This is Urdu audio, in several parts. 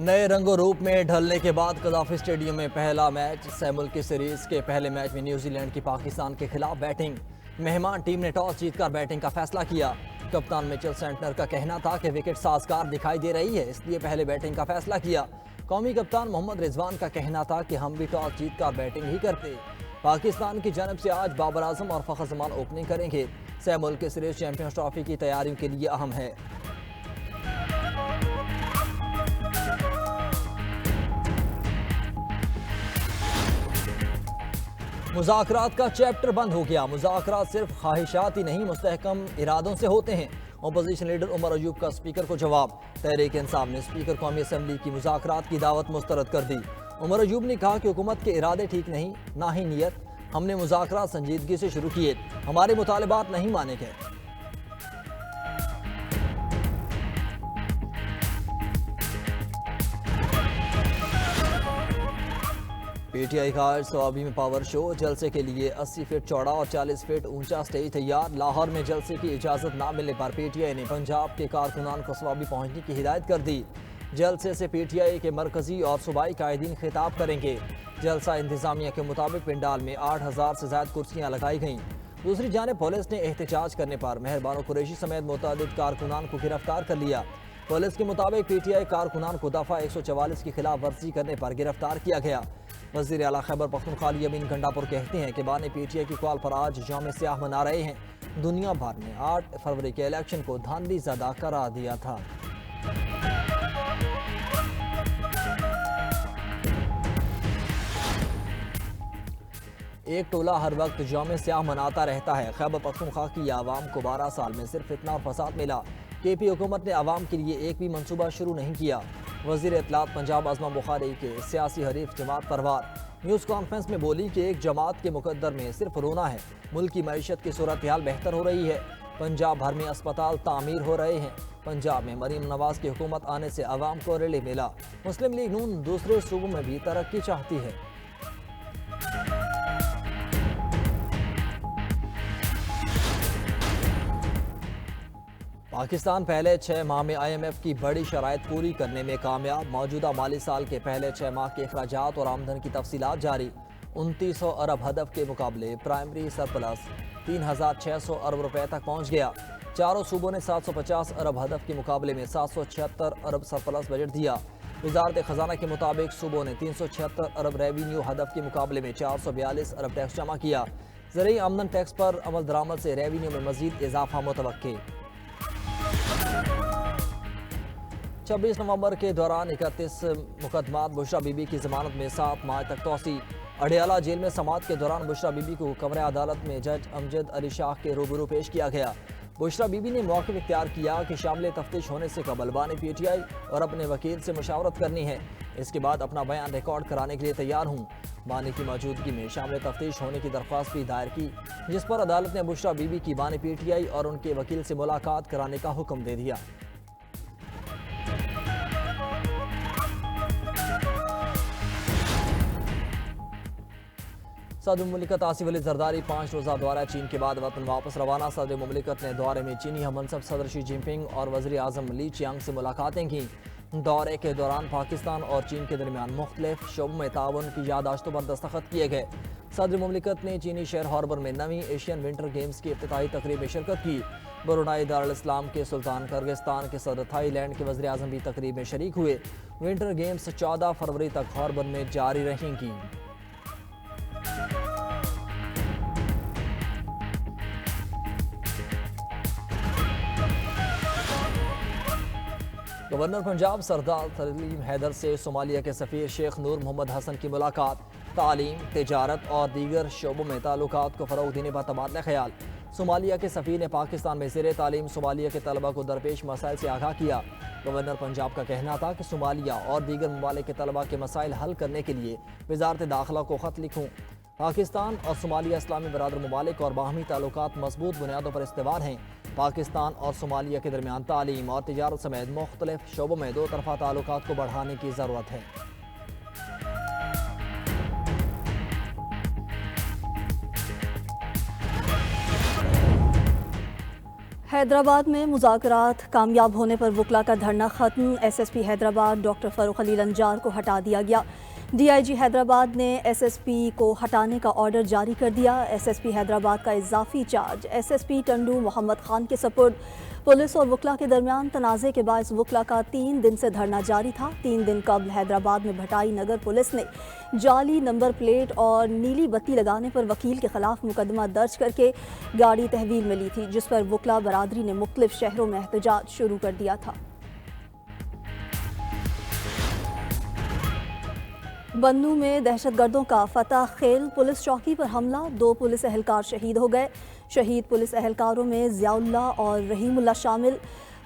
نئے رنگ و روپ میں ڈھلنے کے بعد قذافی اسٹیڈیم میں پہلا میچ سہ ملکی سیریز کے پہلے میچ میں نیوزی لینڈ کی پاکستان کے خلاف بیٹنگ۔ مہمان ٹیم نے ٹاس جیت کر بیٹنگ کا فیصلہ کیا۔ کپتان میچل سینٹنر کا کہنا تھا کہ وکٹ سازگار دکھائی دے رہی ہے، اس لیے پہلے بیٹنگ کا فیصلہ کیا۔ قومی کپتان محمد رضوان کا کہنا تھا کہ ہم بھی ٹاس جیت کر بیٹنگ ہی کرتے۔ پاکستان کی جانب سے آج بابر اعظم اور فخر زمان اوپننگ کریں گے۔ سہ ملکی سیریز چیمپئنز ٹرافی کی تیاریوں کے لیے اہم ہے۔ مذاکرات کا چیپٹر بند ہو گیا۔ مذاکرات صرف خواہشات ہی نہیں، مستحکم ارادوں سے ہوتے ہیں۔ اپوزیشن لیڈر عمر ایوب کا اسپیکر کو جواب۔ تحریک انصاف نے اسپیکر قومی اسمبلی کی مذاکرات کی دعوت مسترد کر دی۔ عمر ایوب نے کہا کہ حکومت کے ارادے ٹھیک نہیں، نہ ہی نیت۔ ہم نے مذاکرات سنجیدگی سے شروع کیے، ہمارے مطالبات نہیں مانے گئے۔ پی ٹی آئی کا آج صوابی میں پاور شو۔ جلسے کے لیے 80 فٹ چوڑا اور 40 فٹ اونچا سٹیج تیار۔ لاہور میں جلسے کی اجازت نہ ملنے پر پی ٹی آئی نے پنجاب کے کارکنان کو صوابی پہنچنے کی ہدایت کر دی۔ جلسے سے پی ٹی آئی کے مرکزی اور صوبائی قائدین خطاب کریں گے۔ جلسہ انتظامیہ کے مطابق پنڈال میں 8000 سے زائد کرسیاں لگائی گئیں۔ دوسری جانب پولیس نے احتجاج کرنے پر مہربانو قریشی سمیت متعدد کارکنان کو گرفتار کر لیا۔ پولیس کے مطابق پی ٹی آئی کارکنان کو دفعہ 144 کی خلاف ورزی کرنے پر گرفتار کیا گیا۔ وزیر اعلیٰ خیبر پختونخوا یمین گنڈاپور کہتے ہیں کہ بانی پی ٹی آئی کی کال پر آج یوم سیاہ منا رہے ہیں۔ دنیا بھر نے 8 فروری کے الیکشن کو دھاندلی زدہ قرار دیا تھا۔ ایک ٹولہ ہر وقت یوم سیاہ مناتا رہتا ہے۔ خیبر پختونخوا کی عوام کو 12 سال میں صرف فتنہ اور فساد ملا۔ کے پی حکومت نے عوام کے لیے ایک بھی منصوبہ شروع نہیں کیا۔ وزیر اطلاعات پنجاب ازما بخاری کے سیاسی حریف جماعت پروار نیوز کانفرنس میں بولی کہ ایک جماعت کے مقدر میں صرف رونا ہے۔ ملک کی معیشت کی صورتحال بہتر ہو رہی ہے۔ پنجاب بھر میں اسپتال تعمیر ہو رہے ہیں۔ پنجاب میں مریم نواز کی حکومت آنے سے عوام کو ریلیف ملا۔ مسلم لیگ نون دوسرے صوبوں میں بھی ترقی چاہتی ہے۔ پاکستان پہلے 6 ماہ میں آئی ایم ایف کی بڑی شرائط پوری کرنے میں کامیاب۔ موجودہ مالی سال کے پہلے 6 ماہ کے اخراجات اور آمدن کی تفصیلات جاری۔ 2900 ارب ہدف کے مقابلے پرائمری سرپلس 3600 ارب روپے تک پہنچ گیا۔ چاروں صوبوں نے 750 ارب ہدف کے مقابلے میں 776 ارب سرپلس بجٹ دیا۔ وزارت خزانہ کے مطابق صوبوں نے 376 ارب ریونیو ہدف کے مقابلے میں 442 ارب ٹیکس جمع کیا۔ زرعی آمدن ٹیکس پر عمل درآمد سے ریونیو میں مزید اضافہ متوقع۔ 26 نومبر کے دوران 31 مقدمات۔ بشرا بی بی کی ضمانت میں 7 ماہ تک توسیع۔ اڈیالہ جیل میں سماعت کے دوران بشرا بی بی کو کمرہ عدالت میں جج امجد علی شاہ کے روبرو پیش کیا گیا۔ بشرا بی بی نے موقف اختیار کیا کہ شامل تفتیش ہونے سے قبل بانی پی ٹی آئی اور اپنے وکیل سے مشاورت کرنی ہے، اس کے بعد اپنا بیان ریکارڈ کرانے کے لیے تیار ہوں۔ بانی کی موجودگی میں شامل تفتیش ہونے کی درخواست بھی دائر کی، جس پر عدالت نے بشرا بی بی کی بانی پی ٹی آئی اور ان کے وکیل سے ملاقات کرانے کا حکم دے دیا۔ صدر مملکت آصف علی زرداری 5 روزہ دورہ چین کے بعد وطن واپس روانہ۔ صدر مملکت نے دورے میں چینی ہم منصب صدر شی جن پنگ اور وزیر اعظم لی چیانگ سے ملاقاتیں کیں۔ دورے کے دوران پاکستان اور چین کے درمیان مختلف شعبوں میں تعاون کی یادداشتوں پر دستخط کیے گئے۔ صدر مملکت نے چینی شہر ہاربر میں 9ویں ایشین ونٹر گیمز کی افتتاحی تقریب میں شرکت کی۔ برونائی دارالاسلام کے سلطان، کرغستان کے صدر، تھائی لینڈ کے وزیر اعظم بھی تقریب میں شریک ہوئے۔ ونٹر گیمز 14 فروری تک ہاربر میں جاری رہیں گی۔ گورنر پنجاب سردار سلیم حیدر سے صومالیہ کے سفیر شیخ نور محمد حسن کی ملاقات۔ تعلیم، تجارت اور دیگر شعبوں میں تعلقات کو فروغ دینے پر تبادلہ خیال۔ صومالیہ کے سفیر نے پاکستان میں زیر تعلیم صومالیہ کے طلبہ کو درپیش مسائل سے آگاہ کیا۔ گورنر پنجاب کا کہنا تھا کہ صومالیہ اور دیگر ممالک کے طلبہ کے مسائل حل کرنے کے لیے وزارت داخلہ کو خط لکھوں۔ پاکستان اور صومالیہ اسلامی برادر ممالک اور باہمی تعلقات مضبوط بنیادوں پر استوار ہیں۔ پاکستان اور صومالیہ کے درمیان تعلیم اور تجارت سمیت مختلف شعبوں میں دو طرفہ تعلقات کو بڑھانے کی ضرورت ہے۔ حیدرآباد میں مذاکرات کامیاب ہونے پر وکلا کا دھرنا ختم۔ S S P Hyderabad doctor Farooq Ali Lanjar کو ہٹا دیا گیا۔ ڈی آئی جی حیدرآباد نے ایس ایس پی کو ہٹانے کا آرڈر جاری کر دیا۔ ایس ایس پی حیدرآباد کا اضافی charge S S P Tando Muhammad Khan کے سپرد۔ پولیس اور وکلا کے درمیان تنازع کے باعث وکلا کا 3 دن سے دھرنا جاری تھا۔ 3 دن قبل حیدرآباد میں بھٹائی نگر پولیس نے جعلی نمبر پلیٹ اور نیلی بتی لگانے پر وکیل کے خلاف مقدمہ درج کر کے گاڑی تحویل میں لی تھی، جس پر وکلا برادری نے مختلف شہروں میں احتجاج شروع کر دیا تھا۔ بنوں میں دہشت گردوں کا فتح خیل پولیس چوکی پر حملہ، 2 پولیس اہلکار شہید ہو گئے۔ شہید پولیس اہلکاروں میں ضیاء اللہ اور رحیم اللہ شامل۔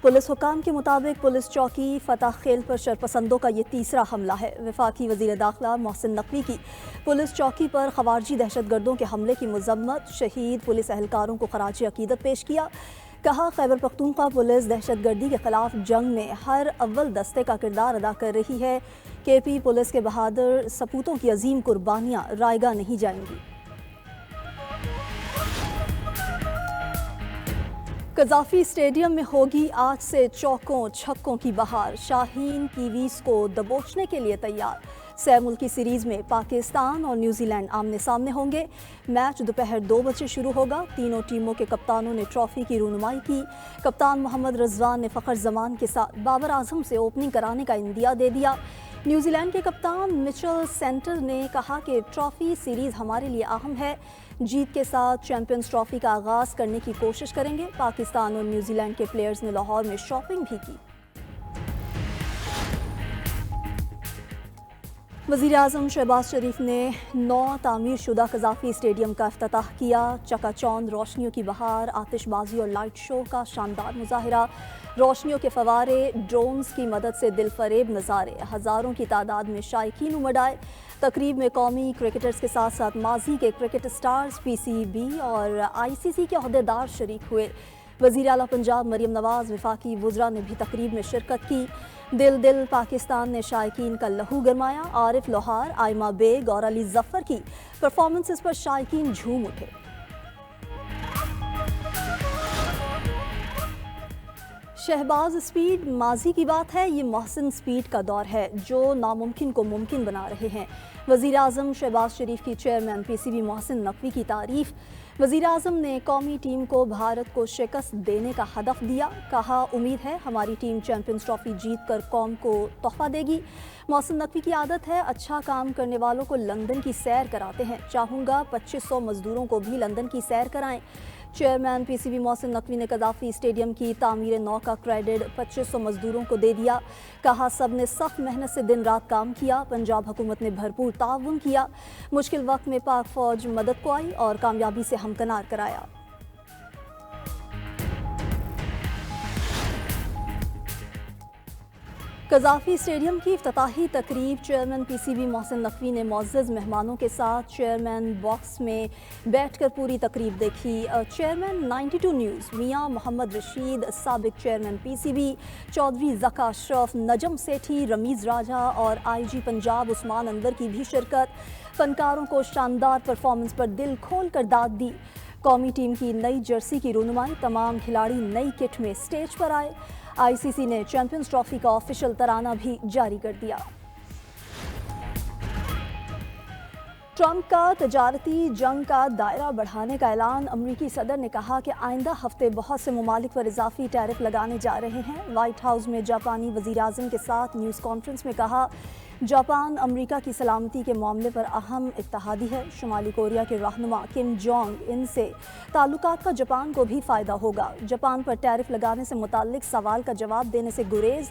پولیس حکام کے مطابق پولیس چوکی فتح خیل پر شرپسندوں کا یہ تیسرا حملہ ہے۔ وفاقی وزیر داخلہ محسن نقوی کی پولیس چوکی پر خواریجی دہشت گردوں کے حملے کی مذمت، شہید پولیس اہلکاروں کو خراج عقیدت پیش کیا۔ کہا خیبر پختونخوا پولیس دہشت گردی کے خلاف جنگ میں ہر اول دستے کا کردار ادا کر رہی ہے۔ کے پی پولیس کے بہادر سپوتوں کی عظیم قربانیاں رائیگاں نہیں جائیں گی۔ قذافی اسٹیڈیم میں ہوگی آج سے چوکوں چھکوں کی بہار، شاہین کیویز کو دبوچنے کے لیے تیار۔ 6 ملکی سیریز میں پاکستان اور نیوزی لینڈ آمنے سامنے ہوں گے۔ میچ دوپہر 2 بجے شروع ہوگا۔ تینوں ٹیموں کے کپتانوں نے ٹرافی کی رونمائی کی۔ کپتان محمد رضوان نے فخر زمان کے ساتھ بابر اعظم سے اوپننگ کرانے کا عندیہ دے دیا۔ نیوزی لینڈ کے کپتان مچل سینٹر نے کہا کہ ٹرافی سیریز ہمارے لیے اہم ہے، جیت کے ساتھ چیمپئنز ٹرافی کا آغاز کرنے کی کوشش کریں گے۔ پاکستان اور نیوزی لینڈ کے پلیئرز نے لاہور میں شاپنگ بھی کی۔ وزیر اعظم شہباز شریف نے نو تعمیر شدہ قذافی اسٹیڈیم کا افتتاح کیا۔ چکا چوند روشنیوں کی بہار، آتش بازی اور لائٹ شو کا شاندار مظاہرہ، روشنیوں کے فوارے، ڈرونز کی مدد سے دل فریب نظارے، ہزاروں کی تعداد میں شائقین امڈ آئے۔ تقریب میں قومی کرکٹرز کے ساتھ ساتھ ماضی کے cricket stars, P C be اور آئی سی سی کے عہدیدار شریک ہوئے۔ وزیر اعلیٰ پنجاب مریم نواز، وفاقی وزراء نے بھی تقریب میں شرکت کی۔ دل دل پاکستان نے شائقین کا لہو گرمایا۔ عارف لوہار، آئمہ بیگ اور علی ظفر کی پرفارمنسز پر شائقین جھوم اٹھے۔ شہباز اسپیڈ ماضی کی بات ہے، یہ محسن اسپیڈ کا دور ہے جو ناممکن کو ممکن بنا رہے ہیں۔ وزیر اعظم شہباز شریف کی chairman P C be Mohsin Naqvi کی تعریف۔ وزیر اعظم نے قومی ٹیم کو بھارت کو شکست دینے کا ہدف دیا۔ کہا امید ہے ہماری ٹیم چیمپئنز ٹرافی جیت کر قوم کو تحفہ دے گی۔ محسن نقوی کی عادت ہے اچھا کام کرنے والوں کو لندن کی سیر کراتے ہیں، چاہوں گا 2500 مزدوروں کو بھی لندن کی سیر کرائیں۔ Chairman P C be Mohsin Naqvi نے قذافی اسٹیڈیم کی تعمیر نو کا کریڈٹ 2500 مزدوروں کو دے دیا۔ کہا سب نے سخت محنت سے دن رات کام کیا، پنجاب حکومت نے بھرپور تعاون کیا، مشکل وقت میں پاک فوج مدد کو آئی اور کامیابی سے ہمکنار کرایا۔ قذافی اسٹیڈیم کی افتتاحی تقریب chairman P C be Mohsin Naqvi نے معزز مہمانوں کے ساتھ چیئرمین باکس میں بیٹھ کر پوری تقریب دیکھی۔ چیئرمین 92 نیوز میاں محمد رشید، سابق chairman P C B Chaudhry Zaka Ashraf, Najam Sethi, Rameez Raja اور آئی جی پنجاب عثمان انور کی بھی شرکت۔ فنکاروں کو شاندار پرفارمنس پر دل کھول کر داد دی۔ قومی ٹیم کی نئی جرسی کی رونمائی، تمام کھلاڑی نئی کٹ میں سٹیج پر آئے۔ آئی سی سی نے چیمپئنز ٹرافی کا آفیشیل ترانہ بھی جاری کر دیا۔ ٹرمپ کا تجارتی جنگ کا دائرہ بڑھانے کا اعلان، امریکی صدر نے کہا کہ آئندہ ہفتے بہت سے ممالک پر اضافی ٹیرف لگانے جا رہے ہیں۔ وائٹ ہاؤس میں جاپانی وزیر اعظم کے ساتھ نیوز کانفرنس میں کہا جاپان امریکہ کی سلامتی کے معاملے پر اہم اتحادی ہے۔ شمالی کوریا کے رہنما کم جونگ ان سے تعلقات کا جاپان کو بھی فائدہ ہوگا۔ جاپان پر ٹیرف لگانے سے متعلق سوال کا جواب دینے سے گریز۔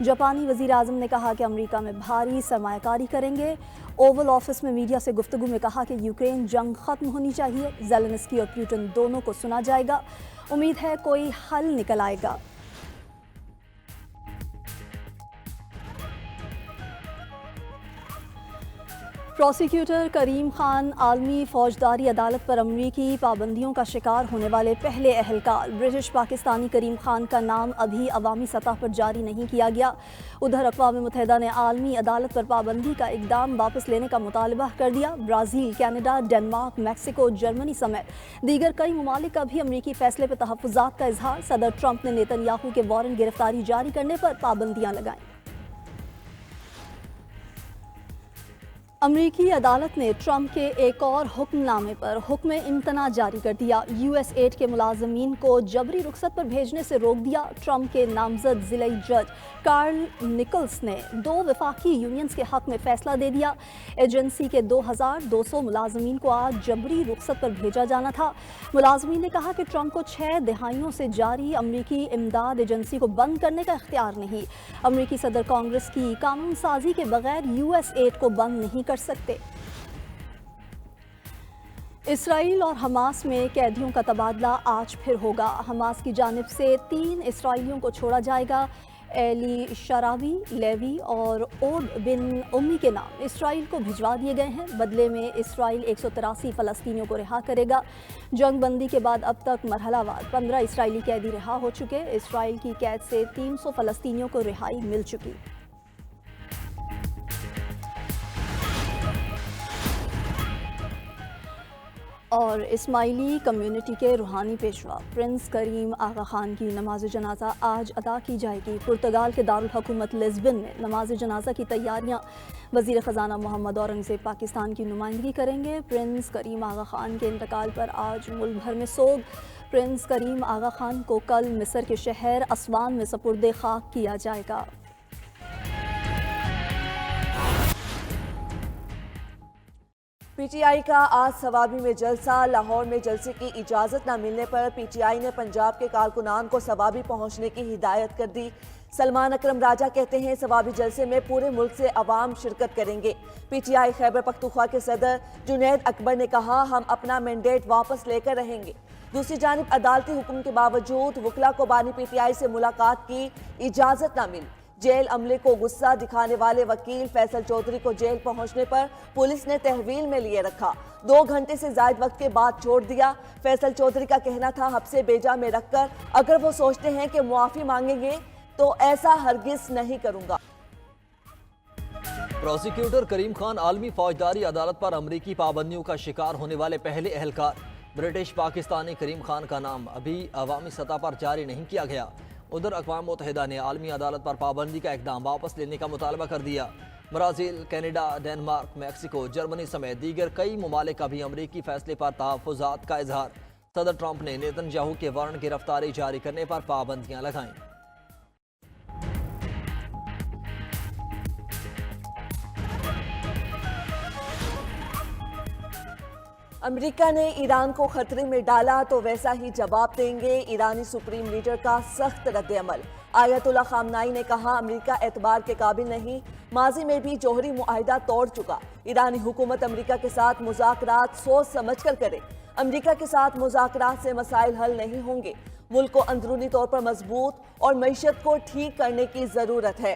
جاپانی وزیر اعظم نے کہا کہ امریکہ میں بھاری سرمایہ کاری کریں گے۔ اوول آفس میں میڈیا سے گفتگو میں کہا کہ یوکرین جنگ ختم ہونی چاہیے، زیلنسکی اور پیوٹن دونوں کو سنا جائے گا، امید ہے کوئی حل نکل آئے گا۔ پروسیکیوٹر کریم خان عالمی فوجداری عدالت پر امریکی پابندیوں کا شکار ہونے والے پہلے اہلکار برٹش پاکستانی کریم خان کا نام ابھی عوامی سطح پر جاری نہیں کیا گیا۔ ادھر اقوام متحدہ نے عالمی عدالت پر پابندی کا اقدام واپس لینے کا مطالبہ کر دیا۔ Brazil, Canada, Denmark, Mexico, Germany سمیت دیگر کئی ممالک کا بھی امریکی فیصلے پر تحفظات کا اظہار۔ صدر ٹرمپ نے نیتن یاہو کے وارنٹ گرفتاری جاری کرنے پر پابندیاں لگائیں۔ امریکی عدالت نے ٹرمپ کے ایک اور حکم نامے پر حکم امتناع جاری کر دیا۔ یو ایس ایڈ کے ملازمین کو جبری رخصت پر بھیجنے سے روک دیا۔ ٹرمپ کے نامزد ضلعی جج کارل نکلس نے 2 وفاقی یونینز کے حق میں فیصلہ دے دیا۔ ایجنسی کے 2200 ملازمین کو آج جبری رخصت پر بھیجا جانا تھا۔ ملازمین نے کہا کہ ٹرمپ کو 6 دہائیوں سے جاری امریکی امداد ایجنسی کو بند کرنے کا اختیار نہیں۔ امریکی صدر کانگریس کی قانون سازی کے بغیر یو ایس ایڈ کو بند نہیں کر سکتے۔ اسرائیل اور حماس میں قیدیوں کا تبادلہ آج پھر ہوگا۔ حماس کی جانب سے 3 اسرائیلیوں کو چھوڑا جائے گا۔ ایلی شراوی، لیوی اور عود بن امی کے نام اسرائیل کو بھجوا دیے گئے ہیں۔ بدلے میں اسرائیل 183 فلسطینیوں کو رہا کرے گا۔ جنگ بندی کے بعد اب تک مرحلہ وار 15 اسرائیلی قیدی رہا ہو چکے۔ اسرائیل کی قید سے 300 فلسطینیوں کو رہائی مل چکی۔ اور اسماعیلی کمیونٹی کے روحانی پیشوا پرنس کریم آغا خان کی نماز جنازہ آج ادا کی جائے گی۔ پرتگال کے دارالحکومت لزبن میں نماز جنازہ کی تیاریاں۔ وزیر خزانہ محمد اورنگزیب پاکستان کی نمائندگی کریں گے۔ پرنس کریم آغا خان کے انتقال پر آج ملک بھر میں سوگ۔ پرنس کریم آغا خان کو کل مصر کے شہر اسوان میں سپرد خاک کیا جائے گا۔ پی ٹی آئی کا آج صوابی میں جلسہ۔ لاہور میں جلسے کی اجازت نہ ملنے پر پی ٹی آئی نے پنجاب کے کارکنان کو صوابی پہنچنے کی ہدایت کر دی۔ سلمان اکرم راجہ کہتے ہیں صوابی جلسے میں پورے ملک سے عوام شرکت کریں گے۔ P T I Khyber Pakhtunkhwa کے صدر جنید اکبر نے کہا ہم اپنا مینڈیٹ واپس لے کر رہیں گے۔ دوسری جانب عدالتی حکم کے باوجود وکلاء کو بانی پی ٹی آئی سے ملاقات کی اجازت نہ ملی۔ جیل عملے کو غصہ دکھانے والے وکیل فیصل چودھری کو جیل پہنچنے پر پولیس نے تحویل میں لیے رکھا۔ 2 گھنٹے سے زائد وقت کے بعد چھوڑ دیا۔ فیصل چودھری کا کہنا تھا حبس بیجا میں رکھ کر اگر وہ سوچتے ہیں کہ معافی مانگیں گے تو ایسا ہرگز نہیں کروں گا۔ پروسیکیوٹر کریم خان عالمی فوجداری عدالت پر امریکی پابندیوں کا شکار ہونے والے پہلے اہلکار برٹش پاکستانی کریم خان کا نام ابھی عوامی سطح پر جاری نہیں کیا گیا۔ ادھر اقوام متحدہ نے عالمی عدالت پر پابندی کا اقدام واپس لینے کا مطالبہ کر دیا۔ Brazil, Canada, Denmark, Mexico, Germany سمیت دیگر کئی ممالک کا بھی امریکی فیصلے پر تحفظات کا اظہار۔ صدر ٹرمپ نے نیتن یاہو کے وارنٹ گرفتاری جاری کرنے پر پابندیاں لگائیں۔ امریکہ نے ایران کو خطرے میں ڈالا تو ویسا ہی جواب دیں گے۔ ایرانی سپریم لیڈر کا سخت رد عمل۔ آیت اللہ خامنائی نے کہا امریکہ اعتبار کے قابل نہیں، ماضی میں بھی جوہری معاہدہ توڑ چکا۔ ایرانی حکومت امریکہ کے ساتھ مذاکرات سوچ سمجھ کر کرے۔ امریکہ کے ساتھ مذاکرات سے مسائل حل نہیں ہوں گے۔ ملک کو اندرونی طور پر مضبوط اور معیشت کو ٹھیک کرنے کی ضرورت ہے۔